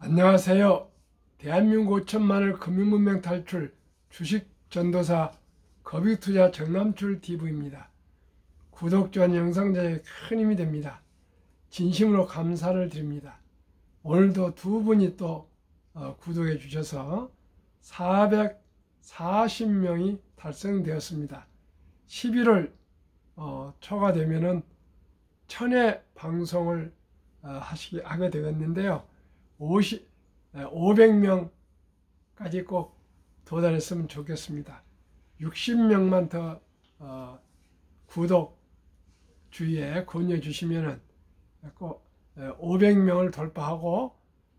안녕하세요. 대한민국 5천만을 금융문명 탈출 주식전도사 거빅투자 정남출 TV입니다. 구독, 좋아요 영상 제작에 큰 힘이 됩니다. 진심으로 감사를 드립니다. 오늘도 두 분이 또 구독해 주셔서 440명이 달성되었습니다. 11월 초가 되면은 1000회 방송을 하게 되었는데요. 500명까지 꼭 도달했으면 좋겠습니다. 60명만 더 구독 주위에 권유해 주시면은 꼭 500명을 돌파하고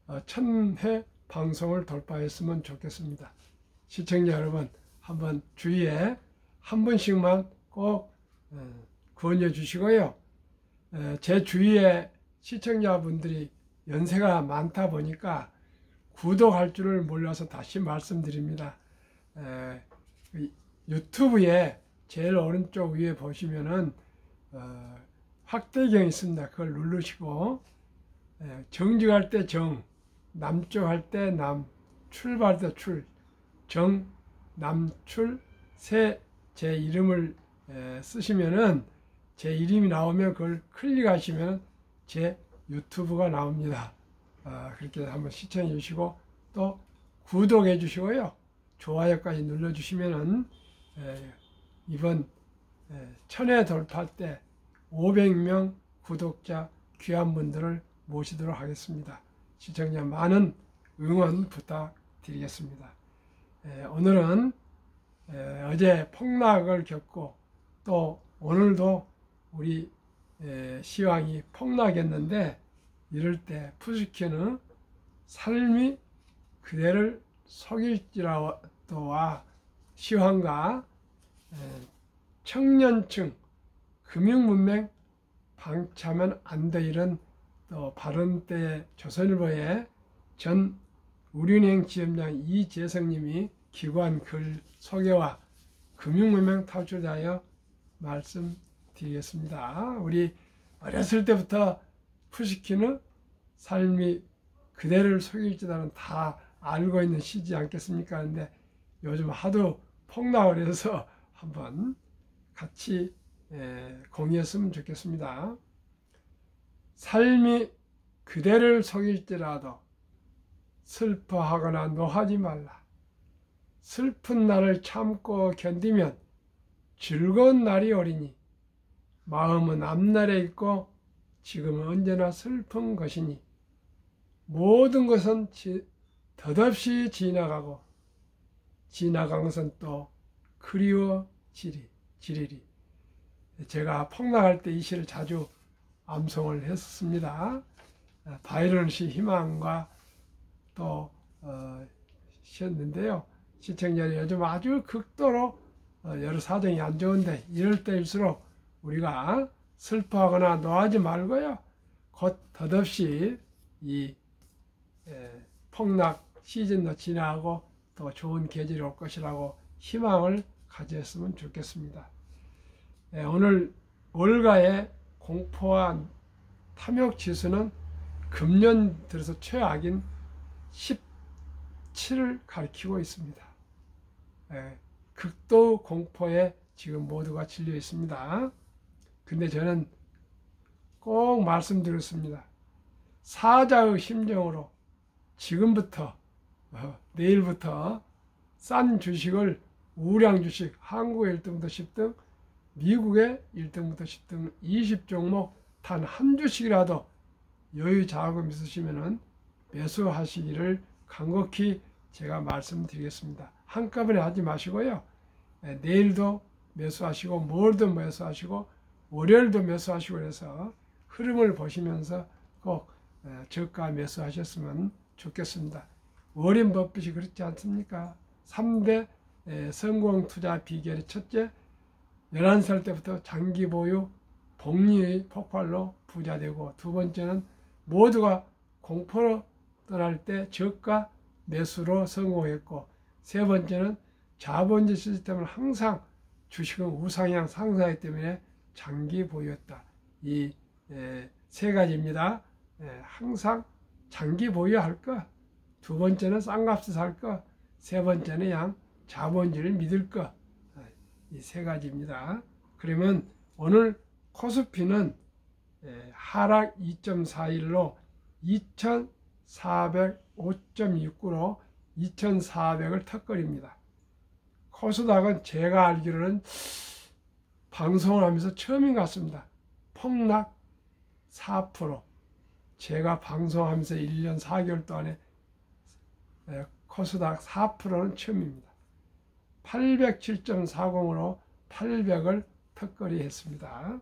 1000회 방송을 돌파했으면 좋겠습니다. 시청자 여러분, 한번 주위에 한 분씩만 꼭 권유해 주시고요. 제 주위에 시청자분들이 연세가 많다 보니까 구독할 줄을 몰라서 다시 말씀드립니다. 유튜브에 제일 오른쪽 위에 보시면은 확대경 있습니다. 그걸 누르시고 정직할 때 정, 남쪽 할 때 남, 출발할 때 출, 정, 남출, 새 제 이름을 쓰시면은 제 이름이 나오면 그걸 클릭하시면 제 유튜브가 나옵니다. 그렇게 한번 시청해 주시고 또 구독해 주시고요. 좋아요까지 눌러 주시면은 이번 1000회 돌파할 때 500명 구독자 귀한 분들을 모시도록 하겠습니다. 시청자 많은 응원 부탁드리겠습니다. 오늘은 어제 폭락을 겪고 또 오늘도 우리 시황이 폭락했는데, 이럴 때 푸시킨은 삶이 그대를 속일지라도와 시황과 청년층 금융문맹 방치하면 안 돼, 이런 또 발언 때 조선일보의 전 우리은행 지점장 이재성님이 기고한 글 소개와 금융문맹 탈출에 대하여 말씀드리겠습니다. 우리 어렸을 때부터 푸시킨은 삶이 그대를 속일지라는 다 알고 있는 시지 않겠습니까? 근데 요즘 하도 폭락을 해서 한번 같이 공유했으면 좋겠습니다. 삶이 그대를 속일지라도 슬퍼하거나 노하지 말라. 슬픈 날을 참고 견디면 즐거운 날이 오리니 마음은 앞날에 있고 지금은 언제나 슬픈 것이니 모든 것은 덧없이 지나가고 지나간 것은 또 그리워지리리. 제가 폭락할 때 이 시를 자주 암송을 했었습니다. 바이런 시 희망과 또 시였는데요. 시청자들이 요즘 아주 극도로 여러 사정이 안 좋은데 이럴 때일수록 우리가 슬퍼하거나 노하지 말고요. 곧 덧없이 이 폭락 시즌도 지나고 또 좋은 계절이 올 것이라고 희망을 가졌으면 좋겠습니다. 오늘 월가의 공포와 탐욕 지수는 금년 들어서 최악인 17을 가리키고 있습니다. 극도 공포에 지금 모두가 질려 있습니다. 근데 저는 꼭 말씀드렸습니다. 사자의 심정으로 지금부터 내일부터 싼 주식을 우량 주식 한국의 1등부터 10등, 미국의 1등부터 10등 20종목 단 한 주식이라도 여유 자금 있으시면 매수하시기를 간곡히 제가 말씀드리겠습니다. 한꺼번에 하지 마시고요. 내일도 매수하시고 모레도 매수하시고 월요일도 매수하시고 해서 흐름을 보시면서 꼭 저가 매수하셨으면 좋겠습니다. 워렌 버핏이 그렇지 않습니까? 3대 성공 투자 비결의 첫째, 11살 때부터 장기 보유 복리의 폭발로 부자되고, 두 번째는 모두가 공포로 떠날 때 저가 매수로 성공했고, 세 번째는 자본주의 시스템을 항상 주식은 우상향 상승하기 때문에 장기 보유했다. 이 세 가지입니다. 항상 장기 보유할 거, 두 번째는 싼 값에 살 거, 세 번째는 그냥 자본주의를 믿을 거. 이 세 가지입니다. 그러면 오늘 코스피는 하락 2.41로 2405.69로 2400을 턱걸입니다. 코스닥은 제가 알기로는 방송을 하면서 처음인 것 같습니다. 폭락 4%. 제가 방송하면서 1년 4개월 동안에 코스닥 4%는 처음입니다. 807.40으로 800을 턱걸이 했습니다.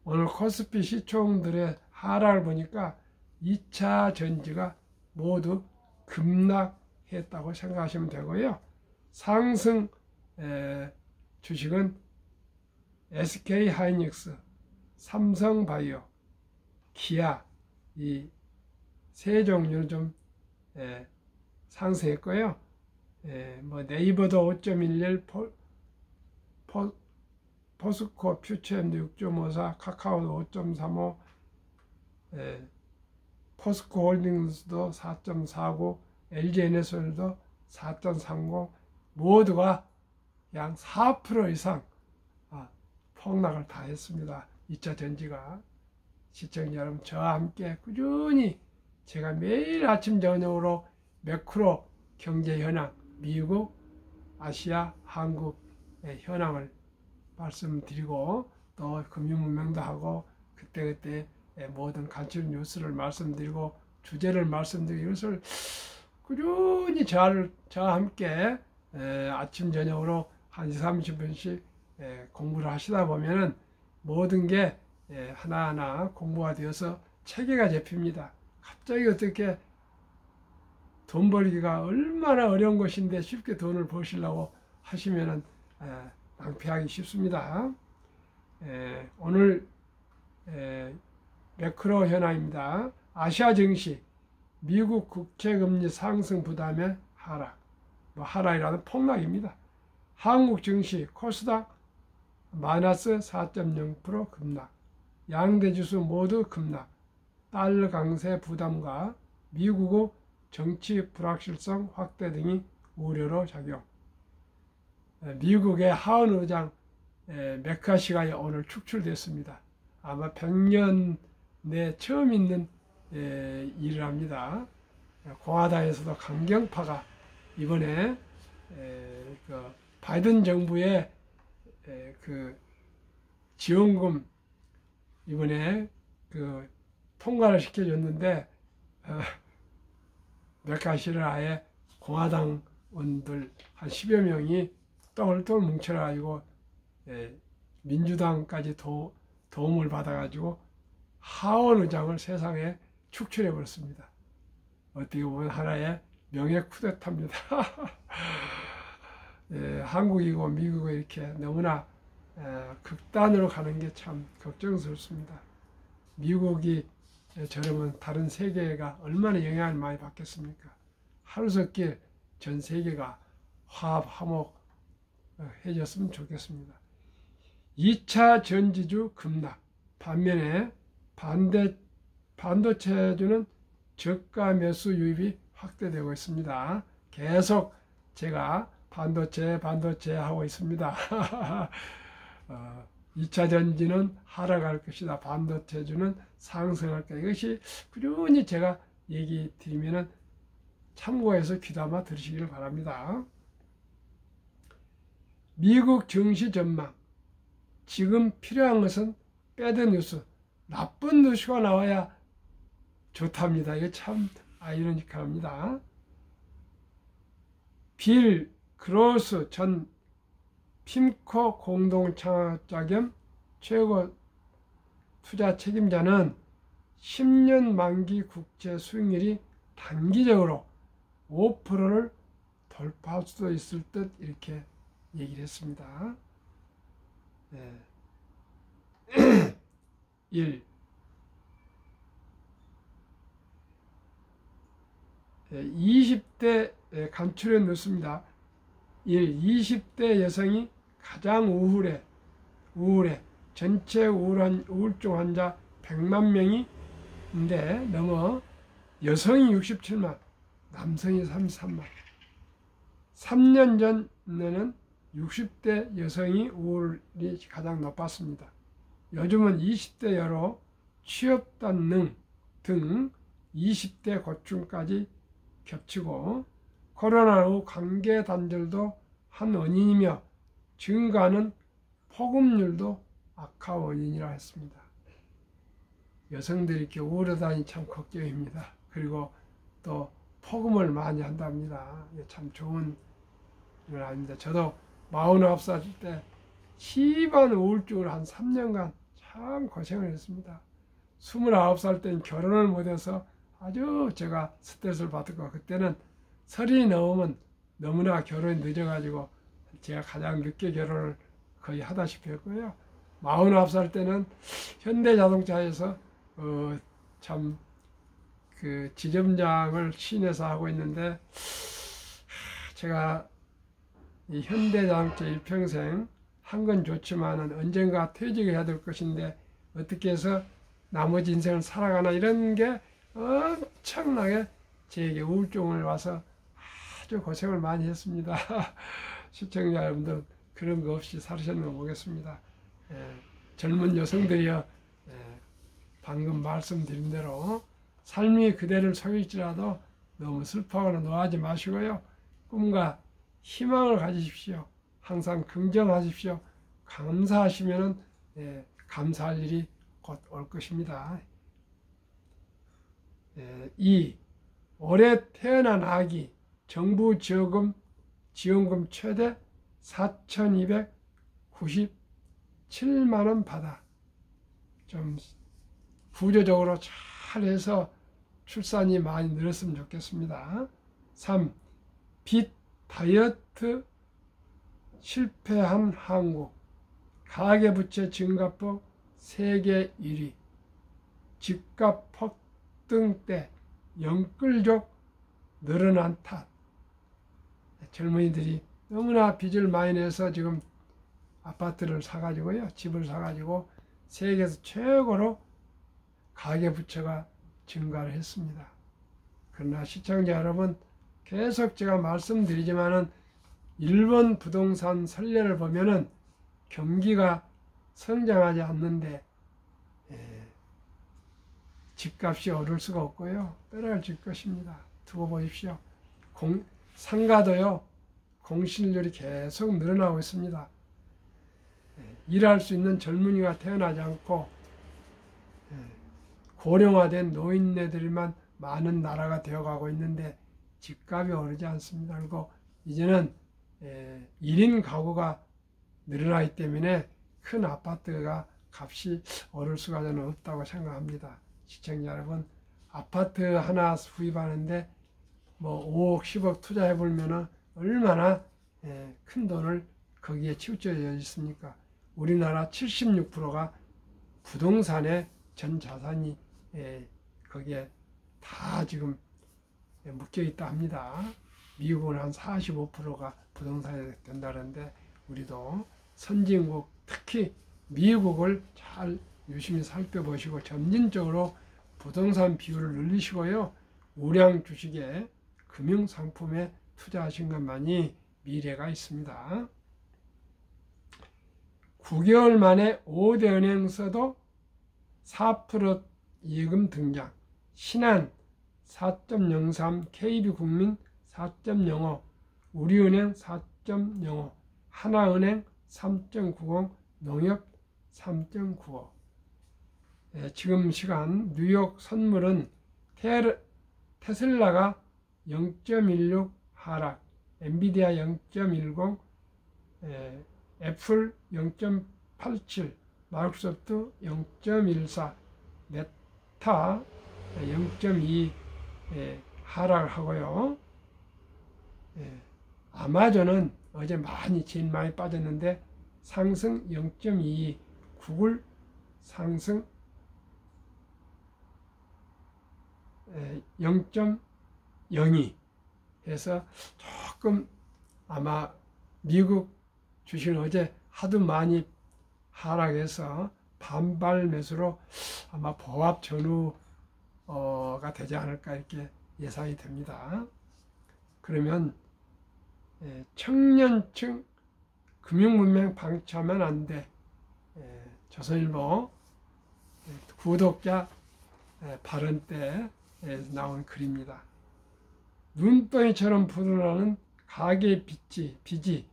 오늘 코스피 시총들의 하락을 보니까 2차 전지가 모두 급락했다고 생각하시면 되고요. 상승 주식은 SK하이닉스, 삼성바이오, 기아 이 세 종류는 좀 상승했고요. 뭐 네이버도 5.11, 포스코 퓨처엠도 6.54, 카카오도 5.35, 포스코 홀딩스도 4.49, LG에너솔도 4.30, 모두가 약 4% 이상 폭락을 다 했습니다. 2차 전지가. 시청자 여러분, 저와 함께 꾸준히 제가 매일 아침 저녁으로 매크로 경제 현황, 미국, 아시아, 한국의 현황을 말씀드리고 또 금융문명도 하고 그때그때 모든 간추린 뉴스를 말씀드리고 주제를 말씀드리고 이것을 꾸준히 저와 함께 아침 저녁으로 한 20, 30분씩 공부를 하시다 보면은 모든 게 하나하나 공부가 되어서 체계가 잡힙니다. 갑자기 어떻게 돈 벌기가 얼마나 어려운 것인데 쉽게 돈을 버시려고 하시면은 낭패하기 쉽습니다. 오늘 매크로 현황입니다. 아시아 증시, 미국 국채금리 상승 부담의 하락, 하락이라는 폭락입니다. 한국 증시, 코스닥 마이너스 4.0% 급락, 양대 지수 모두 급락, 달러 강세 부담과 미국의 정치 불확실성 확대 등이 우려로 작용. 미국의 하원 의장 메카시가 오늘 축출됐습니다. 아마 100년 내 처음 있는 일을 합니다. 공화당에서도 강경파가 이번에 그 바이든 정부의 그 지원금 이번에 그 통과를 시켜줬는데 메카시를 아예 공화당원들 한 10여 명이 똘똘 뭉쳐가지고 민주당까지 도움을 받아가지고 하원 의장을 세상에 축출해 버렸습니다. 어떻게 보면 하나의 명예 쿠데타입니다. 한국이고 미국이 이렇게 너무나 극단으로 가는 게 참 걱정스럽습니다. 미국이 저러면 다른 세계가 얼마나 영향을 많이 받겠습니까? 하루속길 전 세계가 화합, 화목 해졌으면 좋겠습니다. 2차 전지주 급락, 반면에 반도체주는 저가 매수 유입이 확대되고 있습니다. 계속 제가 반도체 하고 있습니다. 2차 전지는 하락할 것이다. 반도체주는 상승할 것이다. 이것이 꾸준히 제가 얘기 드리면은 참고해서 귀담아 들으시기를 바랍니다. 미국 증시 전망. 지금 필요한 것은 배드 뉴스, 나쁜 뉴스가 나와야 좋답니다. 이게 참 아이러니컬합니다. 빌 그로스 전 핌코 공동창업자 겸 최고 투자 책임자는 10년 만기 국채 수익률이 단기적으로 5%를 돌파할 수도 있을 듯 이렇게 얘기를 했습니다. 1. 20대 간추려 뉴스입니다. 1. 20대 여성이 가장 우울해. 전체 우울증 환자 100만 명인데 넘어 여성이 67만, 남성이 33만. 3년 전에는 60대 여성이 우울이 가장 높았습니다. 요즘은 20대 여로 취업단능 등 20대 고충까지 겹치고 코로나 후 관계 단절도 한 원인이며 증가하는 폭음률도 악화 원인이라 했습니다. 여성들이 이렇게 우울하다니 참 걱정입니다. 그리고 또 폭음을 많이 한답니다. 이게 참 좋은 건 아닙니다. 저도 49살 때 심한 우울증을 한 3년간 참 고생을 했습니다. 29살 때는 결혼을 못해서 아주 제가 스트레스를 받았고, 그때는 30이 넘으면 너무나 결혼이 늦어가지고 제가 가장 늦게 결혼을 거의 하다시피 했고요. 49살 때는 현대자동차에서 참 그 지점장을 시내에서 하고 있는데, 제가 이 현대자동차 일평생 한 건 좋지만은 언젠가 퇴직해야 될 것인데 어떻게 해서 나머지 인생을 살아가나, 이런 게 엄청나게 제게 우울증을 와서 아주 고생을 많이 했습니다. 시청자 여러분들 그런 거 없이 살으셨는가 보겠습니다. 젊은 여성들이여, 방금 말씀드린 대로 삶이 그대를 속일지라도 너무 슬퍼하거나 노하지 마시고요. 꿈과 희망을 가지십시오. 항상 긍정하십시오. 감사하시면은 감사할 일이 곧 올 것입니다. 2. 올해 태어난 아기 정부 지원금 최대 4,297만 원 받아. 좀 구조적으로 잘해서 출산이 많이 늘었으면 좋겠습니다. 3. 빚 다이어트 실패한 한국. 가계부채 증가폭 세계 1위. 집값 폭등 때 영끌족 늘어난 탓. 젊은이들이 너무나 빚을 많이 내서 지금 아파트를 사가지고요, 집을 사가지고 세계에서 최고로 가계부채가 증가를 했습니다. 그러나 시청자 여러분, 계속 제가 말씀드리지만은 일본 부동산 선례를 보면은 경기가 성장하지 않는데 집값이 오를 수가 없고요, 떨어질 것입니다. 두고 보십시오. 상가도요, 공실률이 계속 늘어나고 있습니다. 일할 수 있는 젊은이가 태어나지 않고 고령화된 노인네들만 많은 나라가 되어가고 있는데 집값이 오르지 않습니다. 그리고 이제는 1인 가구가 늘어나기 때문에 큰 아파트가 값이 오를 수가 저는 없다고 생각합니다. 시청자 여러분, 아파트 하나 구입하는데 뭐 5억, 10억 투자해 보면 얼마나 큰 돈을 거기에 치우쳐져 있습니까? 우리나라 76%가 부동산에 전 자산이 거기에 다 지금 묶여 있다 합니다. 미국은 한 45%가 부동산에 된다는데 우리도 선진국, 특히 미국을 잘 유심히 살펴보시고 점진적으로 부동산 비율을 늘리시고요, 우량 주식에 금융상품에 투자하신 것만이 미래가 있습니다. 9개월 만에 5대 은행에서도 4% 예금 등장. 신한 4.03, KB국민 4.05, 우리은행 4.05, 하나은행 3.90, 농협 3.95. 지금 시간 뉴욕 선물은 테슬라가 0.16 하락, 엔비디아 0.10, 애플 0.87, 마이크로소프트 0.14, 메타 0.2 하락을 하고요. 아마존은 어제 제일 많이 빠졌는데 상승 0.22, 구글 상승 0.02 해서 조금 아마 미국 주식은 어제 하도 많이 하락해서 반발 매수로 아마 보합 전후가 되지 않을까 이렇게 예상이 됩니다. 그러면 청년층 금융문명 방치하면 안 돼. 조선일보 구독자 발언 때 나온 글입니다. 눈덩이처럼 불어나는 가계의 빚이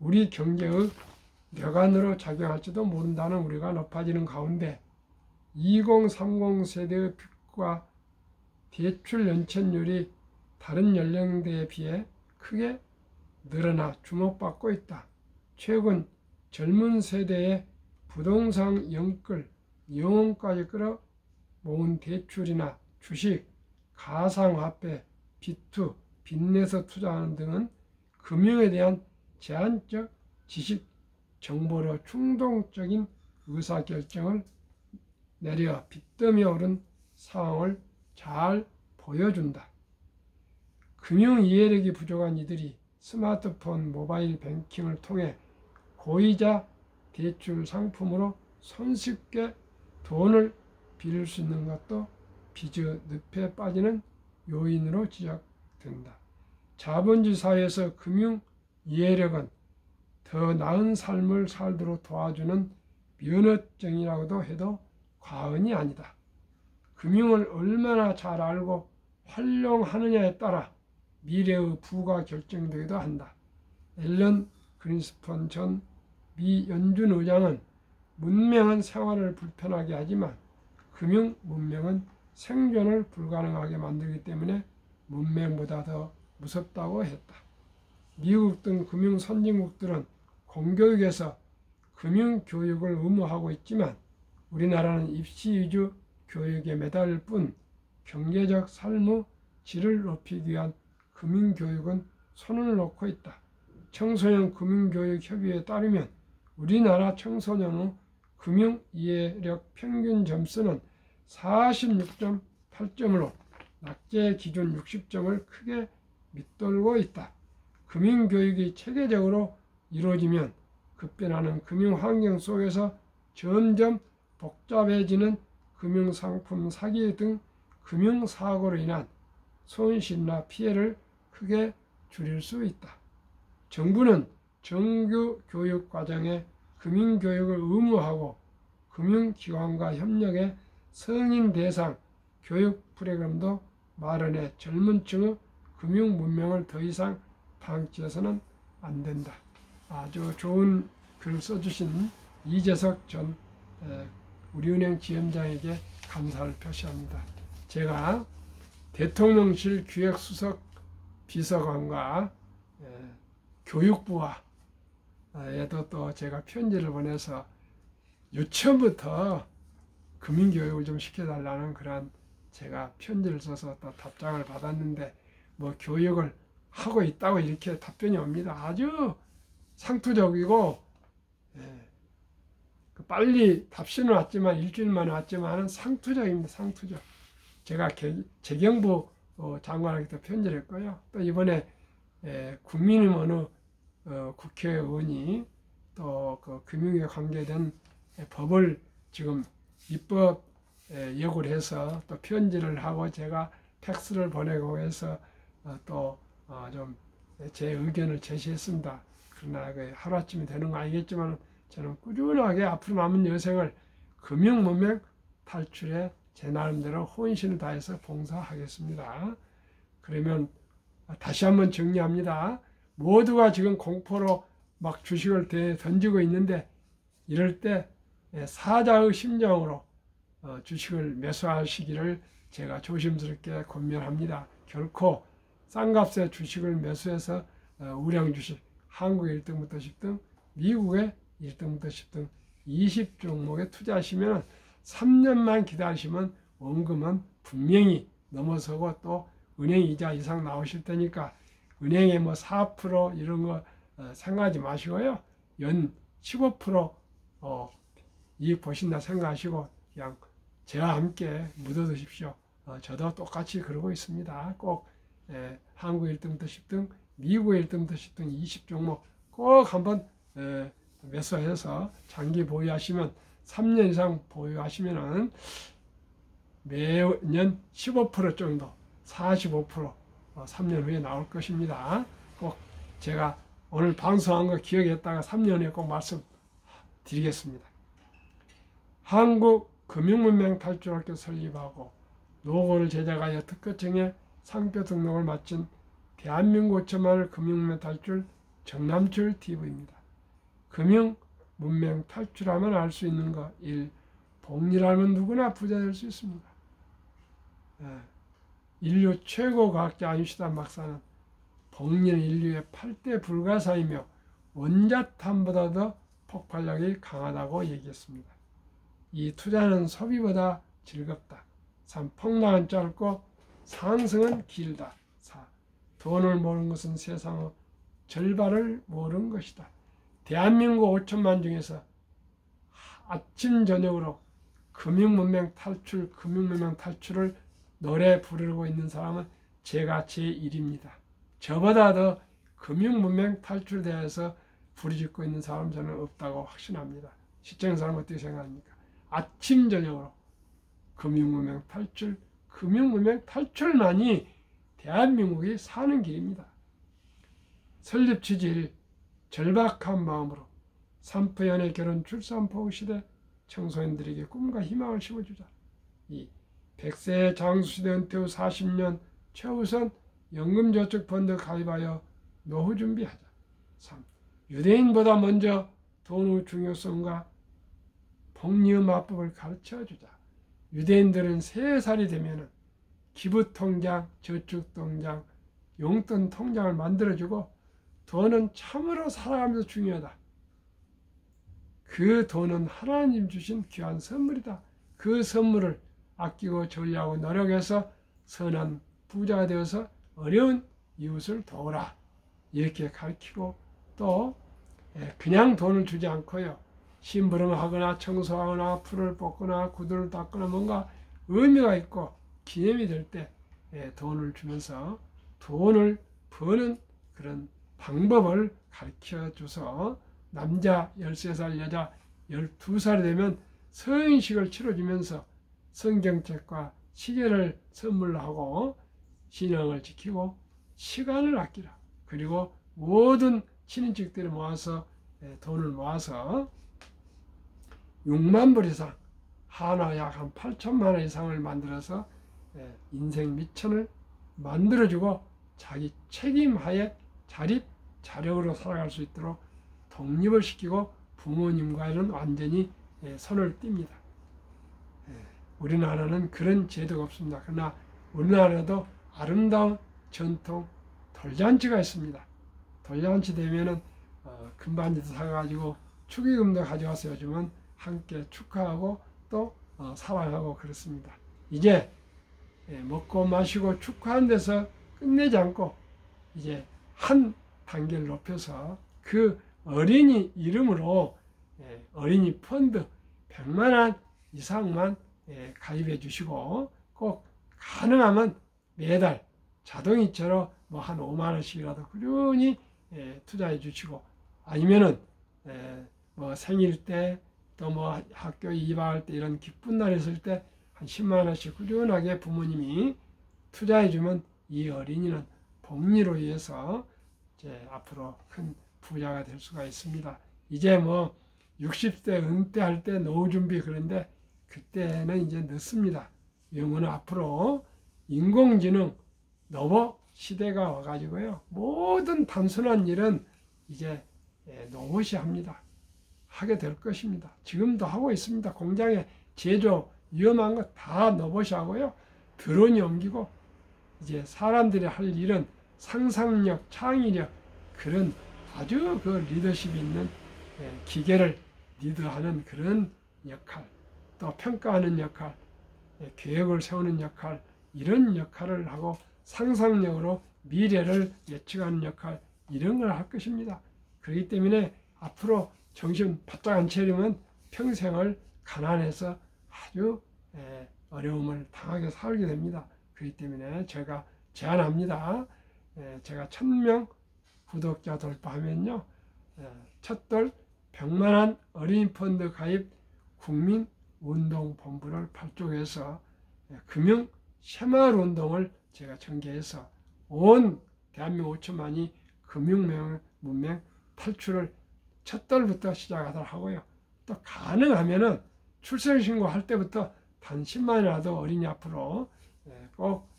우리 경제의 뇌관으로 작용할지도 모른다는 우리가 높아지는 가운데 2030 세대의 빚과 대출 연체율이 다른 연령대에 비해 크게 늘어나 주목받고 있다. 최근 젊은 세대의 부동산 영끌, 영혼까지 끌어 모은 대출이나 주식, 가상화폐, 비투, 빚내서 투자하는 등은 금융에 대한 제한적 지식 정보로 충동적인 의사결정을 내려 빚더미에 오른 상황을 잘 보여준다. 금융 이해력이 부족한 이들이 스마트폰, 모바일 뱅킹을 통해 고이자 대출 상품으로 손쉽게 돈을 빌릴 수 있는 것도 빚의 늪에 빠지는 요인으로 지적된다. 자본주의 사회에서 금융 이해력은 더 나은 삶을 살도록 도와주는 면허증이라고도 해도 과언이 아니다. 금융을 얼마나 잘 알고 활용하느냐에 따라 미래의 부가 결정되기도 한다. 앨런 그린스펀 전 미 연준 의장은 문명은 생활을 불편하게 하지만 금융 문명은 생존을 불가능하게 만들기 때문에 문명보다 더 무섭다고 했다. 미국 등 금융 선진국들은 공교육에서 금융교육을 의무화하고 있지만 우리나라는 입시 위주 교육에 매달릴 뿐 경제적 삶의 질을 높이기 위한 금융교육은 손을 놓고 있다. 청소년 금융교육협의회에 따르면 우리나라 청소년의 금융 이해력 평균 점수는 46.8점으로 낙제 기준 60점을 크게 밑돌고 있다. 금융교육이 체계적으로 이루어지면 급변하는 금융환경 속에서 점점 복잡해지는 금융상품 사기 등 금융사고로 인한 손실이나 피해를 크게 줄일 수 있다. 정부는 정규 교육 과정에 금융교육을 의무화하고 금융기관과 협력해 성인 대상 교육 프로그램도 마련해 젊은 층의 금융 문명을 더 이상 방치해서는 안 된다. 아주 좋은 글 써주신 이재석 전 우리은행 지점장에게 감사를 표시합니다. 제가 대통령실 기획수석 비서관과 교육부와 에도 또 제가 편지를 보내서 유치원부터 금융교육을 좀 시켜달라는 그런 제가 편지를 써서 또 답장을 받았는데 뭐 교육을 하고 있다고 이렇게 답변이 옵니다. 아주 상투적이고 빨리 답신은 왔지만 일주일 만에 왔지만 상투적입니다. 상투적. 제가 재경부 장관에게 편지를 했고요. 또 이번에 국민의힘 어느 국회의원이 또 그 금융에 관계된 법을 지금 입법 예고를 해서 또 편지를 하고 제가 팩스를 보내고 해서 또 좀 제 의견을 제시했습니다. 그러나 하루아침에 되는 거 아니겠지만 저는 꾸준하게 앞으로 남은 여생을 금융문명 탈출에 제 나름대로 혼신을 다해서 봉사하겠습니다. 그러면 다시 한번 정리합니다. 모두가 지금 공포로 막 주식을 던지고 있는데 이럴 때 사자의 심정으로 주식을 매수하시기를 제가 조심스럽게 권면합니다. 결코 싼 값에 주식을 매수해서 우량 주식, 한국 1등부터 10등, 미국의 1등부터 10등 20종목에 투자하시면 3년만 기다리시면 원금은 분명히 넘어서고 또 은행 이자 이상 나오실 테니까 은행에 뭐 4% 이런 거 생각하지 마시고요. 연 15% 이익 보신다 생각하시고 그냥 저와 함께 묻어두십시오. 저도 똑같이 그러고 있습니다. 꼭 한국 1등부터 10등, 미국 1등부터 10등 20종목 꼭 한번 매수해서 장기 보유하시면 3년 이상 보유하시면은 매년 15% 정도, 45% 3년 후에 나올 것입니다. 꼭 제가 오늘 방송한 거 기억했다가 3년 후에 꼭 말씀드리겠습니다. 한국금융문명탈출학교 설립하고 노고를 제작하여 특허청에 상표 등록을 마친 대한민국 5천만을 금융문명 탈출 정남출 TV입니다. 금융문명 탈출하면 알 수 있는 것 1. 복리라면 누구나 부자 될 수 있습니다. 인류 최고 과학자 아인슈타인 박사는 복리는 인류의 8대 불가사이며 원자탄보다 더 폭발력이 강하다고 얘기했습니다. 2. 투자는 소비보다 즐겁다. 3. 폭락은 짧고 상승은 길다. 4. 돈을 모르는 것은 세상의 절반을 모르는 것이다. 대한민국 5천만 중에서 아침 저녁으로 금융문명 탈출을 노래 부르고 있는 사람은 제가 제1입니다. 저보다 더 금융문명 탈출에 대해서 부르짖고 있는 사람 저는 없다고 확신합니다. 시청자 사람 어떻게 생각합니까? 아침 저녁으로 금융문명 탈출만이 대한민국이 사는 길입니다. 설립 취지 1. 절박한 마음으로 산부연애 결혼 출산 포구 시대 청소년들에게 꿈과 희망을 심어주자. 2. 100세 장수시대 은퇴 후 40년 최우선 연금저축펀드 가입하여 노후 준비하자. 3. 유대인보다 먼저 돈의 중요성과 복리의 마법을 가르쳐주자. 유대인들은 3살이 되면 기부통장, 저축통장, 용돈 통장을 만들어주고 돈은 참으로 살아가면서 중요하다. 그 돈은 하나님 주신 귀한 선물이다. 그 선물을 아끼고 전리하고 노력해서 선한 부자가 되어서 어려운 이웃을 도우라. 이렇게 가르치고 또 그냥 돈을 주지 않고요. 심부름하거나 청소하거나 풀을 뽑거나 구두를 닦거나 뭔가 의미가 있고 기념이 될 때 돈을 주면서 돈을 버는 그런 방법을 가르쳐줘서 남자 13살, 여자 12살이 되면 성인식을 치러주면서 성경책과 시계를 선물로 하고 신앙을 지키고 시간을 아끼라. 그리고 모든 친인척들을 모아서 돈을 모아서 6만 불 이상, 한화 약 한 8천만 원 이상을 만들어서 인생 미천을 만들어주고 자기 책임하에 자력으로 살아갈 수 있도록 독립을 시키고 부모님과는 완전히 손을 띱니다. 우리나라는 그런 제도가 없습니다. 그러나 우리나라도 아름다운 전통 돌잔치가 있습니다. 돌잔치 되면은 금반지도 사가지고 축의금도 가져와서 요즘은 함께 축하하고 또 사랑하고 그렇습니다. 이제 먹고 마시고 축하한 데서 끝내지 않고 이제 한 단계를 높여서 그 어린이 이름으로 어린이 펀드 100만 원 이상만 가입해 주시고 꼭 가능하면 매달 자동이체로 뭐 한 5만 원씩이라도 꾸준히 투자해 주시고 아니면은 뭐 생일 때 또 뭐 학교 입학할 때 이런 기쁜 날 있을 때 한 10만 원씩 꾸준하게 부모님이 투자해 주면 이 어린이는 복리로 인해서 이제 앞으로 큰 부자가 될 수가 있습니다. 이제 뭐 60대 은퇴할 때 노후 준비 그런데 그때는 이제 늦습니다. 영어는 앞으로 인공지능 로봇 시대가 와가지고요. 모든 단순한 일은 이제 로봇이 합니다. 하게 될 것입니다. 지금도 하고 있습니다. 공장에 제조 위험한 거 다 로봇이 하고요. 드론이 옮기고 이제 사람들이 할 일은 상상력, 창의력 그런 아주 그 리더십이 있는 기계를 리드하는 그런 역할, 또 평가하는 역할, 계획을 세우는 역할 이런 역할을 하고 상상력으로 미래를 예측하는 역할 이런 걸 할 것입니다. 그렇기 때문에 앞으로 정신 바짝 안 차리면 평생을 가난해서 아주 어려움을 당하게 살게 됩니다. 그렇기 때문에 제가 제안합니다. 제가 1000명 구독자 돌파하면요. 첫돌 100만 원 어린이 펀드 가입 국민운동본부를 발족해서 금융 새마을 운동을 제가 전개해서 온 대한민국 5천만이 금융문명 탈출을 첫 달부터 시작하도록 하고요. 또 가능하면은 출생신고 할 때부터 단 10만이라도 어린이 앞으로 꼭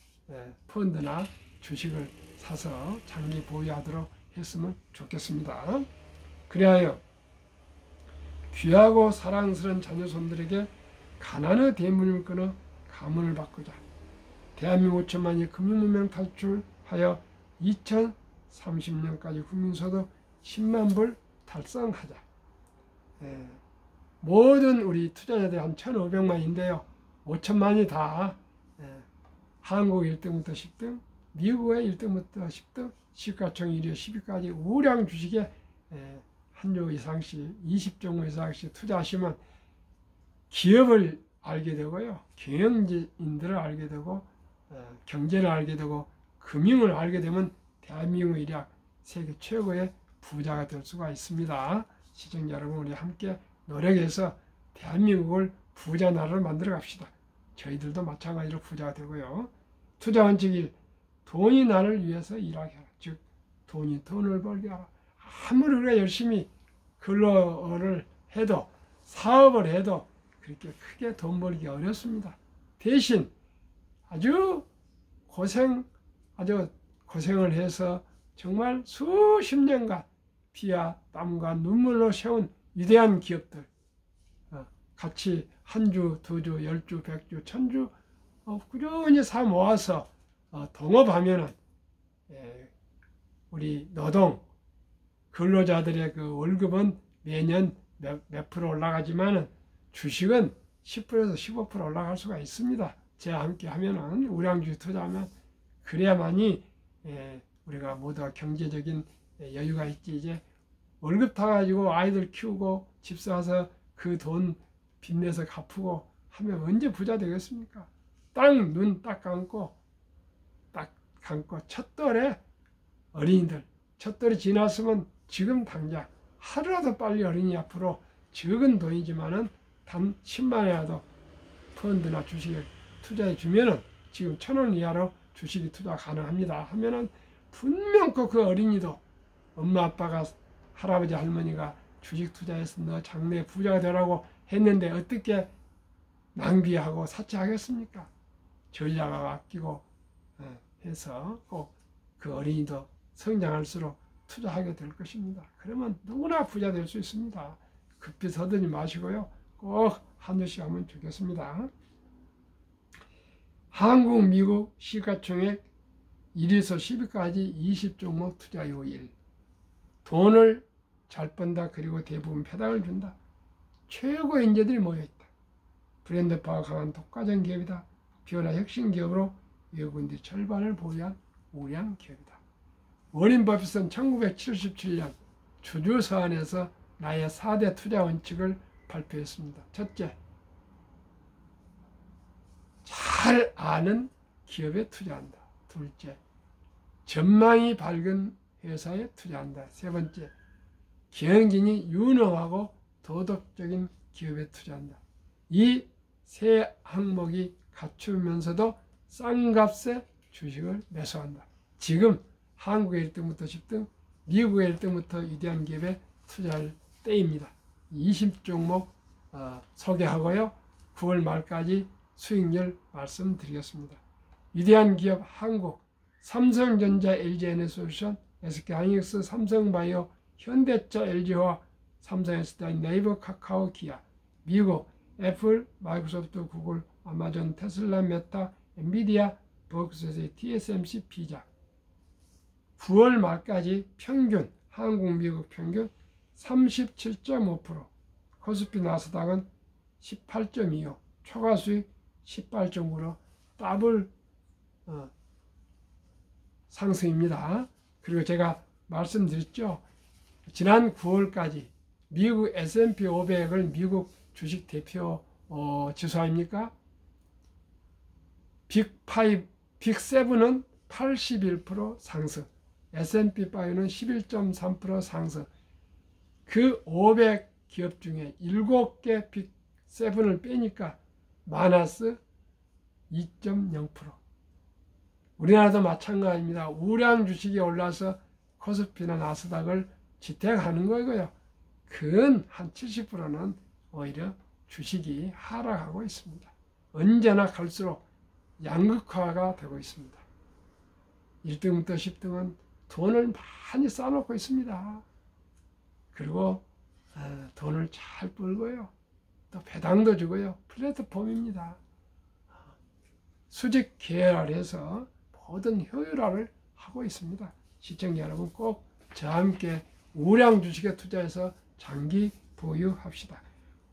펀드나 주식을 사서 장기 보유하도록 했으면 좋겠습니다. 그리하여 귀하고 사랑스러운 자녀손들에게 가난의 대문을 끊어 가문을 바꾸자. 대한민국 5천만이 금융문명 탈출하여 2030년까지 국민소득 10만 불 달성하자. 모든 우리 투자자들이 한 1,500만인데요. 5천만이 다 한국 1등부터 10등, 미국의 1등부터 10등, 시가총 1위 10위까지 우량 주식에 한 주 이상씩 20종목 이상씩 투자하시면 기업을 알게 되고요. 경영인들을 알게 되고 경제를 알게 되고 금융을 알게 되면 대한민국 일약 세계 최고의 부자가 될 수가 있습니다. 시청자 여러분, 우리 함께 노력해서 대한민국을 부자 나라로 만들어 갑시다. 저희들도 마찬가지로 부자가 되고요. 투자 원칙 1. 돈이 나를 위해서 일하게 하라. 즉 돈이 돈을 벌게 하라. 아무리 우리가 열심히 근로를 해도 사업을 해도 그렇게 크게 돈 벌기 어렵습니다. 대신 아주 고생을 해서 정말 수십 년간 피와 땀과 눈물로 세운 위대한 기업들, 같이 한 주, 두 주, 10주, 100주, 1000주 꾸준히 사 모아서 동업하면은 우리 노동 근로자들의 그 월급은 매년 몇 프로 올라가지만은 주식은 10%에서 15% 올라갈 수가 있습니다. 제와 함께 하면은 우량주식 투자하면 그래야만이 우리가 모두가 경제적인 여유가 있지. 이제 월급 타가지고 아이들 키우고 집 사서 그 돈 빚내서 갚고 하면 언제 부자 되겠습니까? 눈 딱 감고 첫돌에 어린이들 첫돌이 지났으면 지금 당장 하루라도 빨리 어린이 앞으로 적은 돈이지만은 단 10만이라도 펀드나 주식에 투자해 주면은 지금 1,000원 이하로 주식이 투자 가능합니다. 하면은 분명 그 어린이도 엄마 아빠가 할아버지 할머니가 주식 투자해서 너 장래에 부자가 되라고 했는데 어떻게 낭비하고 사치하겠습니까? 전략을 아끼고 해서 꼭 그 어린이도 성장할수록 투자하게 될 것입니다. 그러면 누구나 부자 될 수 있습니다. 급히 서두르지 마시고요. 꼭 한 주씩 하면 좋겠습니다. 한국, 미국 시가총액 1위에서 10위까지 20종목 투자요 1. 돈을 잘 번다. 그리고 대부분 배당을 준다. 최고 인재들이 모여있다. 브랜드파가 강한 독과점 기업이다. 비원화 혁신 기업으로 외국인들이 절반을 보유한 우량 기업이다. 워렌 버핏은 1977년 주주 서한에서 나의 4대 투자 원칙을 발표했습니다. 첫째, 잘 아는 기업에 투자한다. 둘째, 전망이 밝은 회사에 투자한다. 세 번째, 경영진이 유능하고 도덕적인 기업에 투자한다. 이 세 항목이 갖추면서도 싼 값에 주식을 매수한다. 지금 한국의 1등부터 10등, 미국의 1등부터 위대한 기업에 투자할 때입니다. 20종목 소개하고요. 9월 말까지 수익률 말씀드리겠습니다. 위대한 기업 한국, 삼성전자, LG에너지솔루션, SK하이닉스, 삼성바이오, 현대차, LG화학, 삼성SDI, 네이버, 카카오, 기아. 미국, 애플, 마이크로소프트, 구글, 아마존, 테슬라, 메타, 엔비디아, 버크셔, TSMC, 피자. 9월 말까지 평균, 한국, 미국 평균 37.5%, 코스피 나스닥은 18.25%, 초과 수익 18.9%, 더블 상승입니다. 그리고 제가 말씀드렸죠. 지난 9월까지 미국 S&P 500을 미국 주식 대표 지수 아닙니까? 빅5, 빅7은 81% 상승, S&P 5는 11.3% 상승. 그 500 기업 중에 7개 빅7을 빼니까 마이너스 2.0%. 우리나라도 마찬가지입니다. 우량 주식이 올라서 코스피나 나스닥을 지탱하는 거고요. 근 한 70%는 오히려 주식이 하락하고 있습니다. 언제나 갈수록 양극화가 되고 있습니다. 1등부터 10등은 돈을 많이 쌓아놓고 있습니다. 그리고 돈을 잘 벌고요. 또 배당도 주고요. 플랫폼입니다. 수직 계열화해서 모든 효율화를 하고 있습니다. 시청자 여러분 꼭 저와 함께 우량 주식에 투자해서 장기 보유합시다.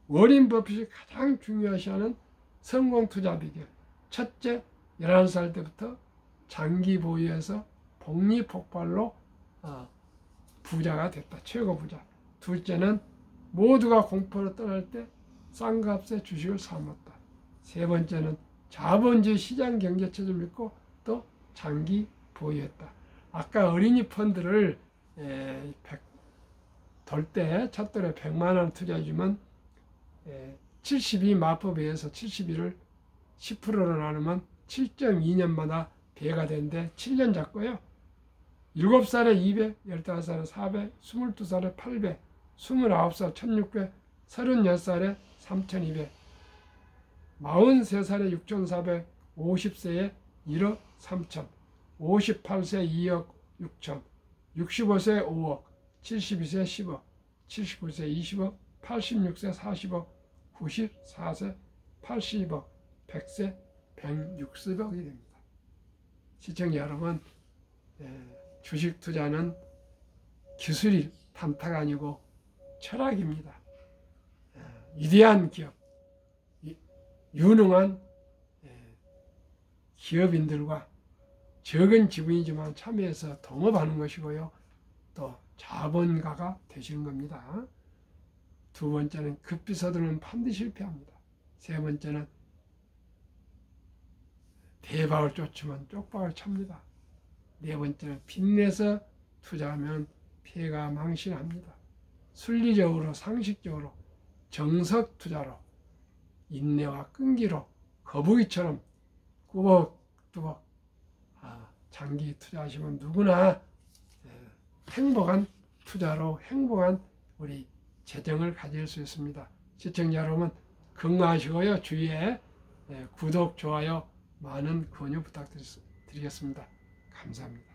워렌 버핏이 가장 중요시하는 성공 투자 비결. 첫째, 11살 때부터 장기 보유해서 복리 폭발로 부자가 됐다. 최고 부자. 둘째는 모두가 공포로 떠날 때 싼 값에 주식을 사먹었다. 세 번째는 자본주의 시장 경제체를 믿고 또 장기 보유했다. 아까 어린이 펀드를 돌 때 첫 돌에 100만 원 투자해주면 72 마법에 의해서 71을 10%로 나누면 7.2년마다 배가 되는데 7년 잡고요. 7살에 200, 15살에 400, 22살에 800, 29살 1600, 36살에 3200, 43살에 6400, 50세에 1억 3천, 58세 2억 6천, 65세 5억, 72세 10억, 79세 20억, 86세 40억, 94세 80억, 100세 160억이 됩니다. 시청자 여러분, 주식 투자는 기술이 탐탁 아니고 철학입니다. 위대한 기업, 유능한 기업인들과 적은 지분이지만 참여해서 동업하는 것이고요. 또 자본가가 되시는 겁니다. 두 번째는 급비 서두르면 반드시 실패합니다. 세 번째는 대박을 쫓으면 쪽박을 찹니다. 네 번째는 빚내서 투자하면 피해가 망신합니다. 순리적으로 상식적으로 정석 투자로 인내와 끈기로 거북이처럼 꾸벅꾸벅 장기 투자하시면 누구나 행복한 투자로 행복한 우리 재정을 가질 수 있습니다. 시청자 여러분 건강하시고요. 주위에 구독, 좋아요 많은 권유 부탁드리겠습니다. 감사합니다.